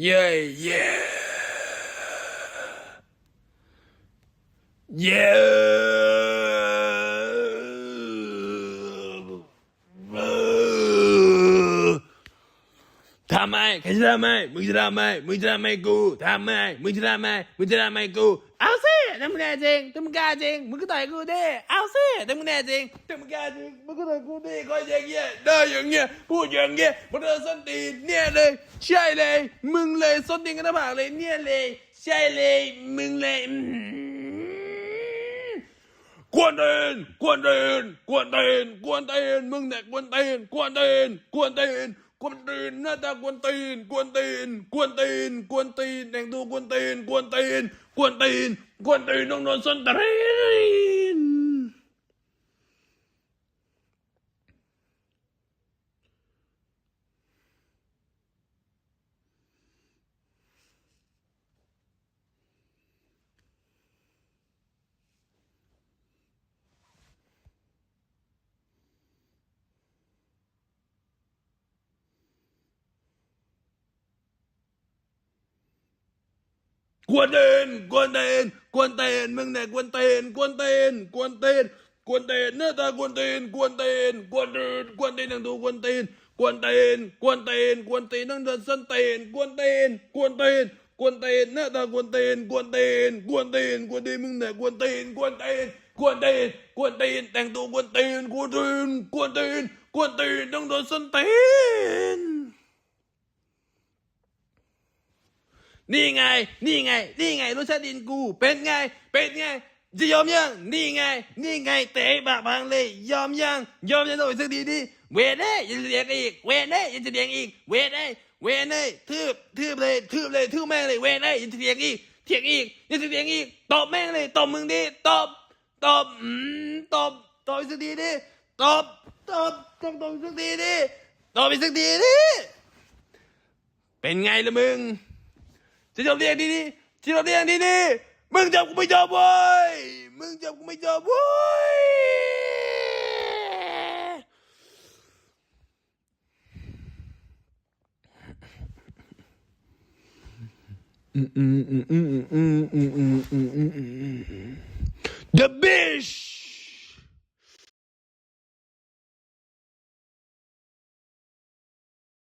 เย้เย้เย้ทำไมใครจะทำไมมึงจะทำไมมึงจะทำไมกูทำไมมึงจะทำไมมึงจะทำไมกูเอาสิถ้ามึงแน่จริงถ้ามึงกล้าจริงมึงก็ต่อยกูดิเอาสิถ้ามึงแน่จริงถ้ามึงกล้าจริงมึงก็ต่อยกูดิคอยอย่างเงี้ยได้อย่างเงี้ยพูดอย่างเงี้ยมันเดินส้นตีนเนี่ยเลยใช่เลยมึงเลยส้นตีนกันทั้งปากเลยเนี่ยเลยใช่เลยมึงเลยกวนตีนกวนตีนกวนตีนกวนตีนมึงเนี่ยกวนตีนกวนตีนกวนตีนกวนตีนหน้าตากวนตีนกวนตีนกวนตีนกวนตีนแต่งตัวกวนตีนกวนตีนกวนตีนกวนตีนน้องนอนส้นตีนกวนตีนกวนตีนกวนตีนมึงเนี่ยกวนตีนกวนตีนกวนตีนกวนตีนหน้าตากวนตีนกวนตีนกวนตีนกวนตีนแต่งตัวกวนตีนกวนตีนกวนตีนกวนตีนนั่งเดินส้นตีนกวนตีนกวนตีนกวนตีนหน้าตากวนตีนกวนตีนกวนตีนกวนตีนมึงเนี่ยกวนตีนกวนตีนกวนตีนกวนตีนแต่งตัวกวนตีนกวนตีนกวนตีนกวนตีนนั่งเดินส้นตีนนี่ไงนี่ไงนี่ไงรสชาติดินกูเป็นไงเป็นไงจะยอมยังนี่ไงนี่ไงเตะปากพังเลยยอมยังยอมจะโดนสักทีดิเวทเน่ยังจะเลี้ยงอีกเวทเน่ยังจะเลี้ยงอีกเวทเน่เวทเน่ทืบเลยทืบเลยทืบแม่งเลยเวทเน่ยังจะเลี้ยงอีกเถียงอีกยังจะเลี้ยงอีกตบแม่งเลยตบมึงดิตบตบตบอีกสักทีดิตบตบอีกสักทีดิตบอีกสักทีดิเป็นไงล่ะมึงจะจบเรียงดีๆจะจบเรียงดีๆมึงจับกูไม่จบเว้ยมึงจับกูไม่จบเว้ยThe Bish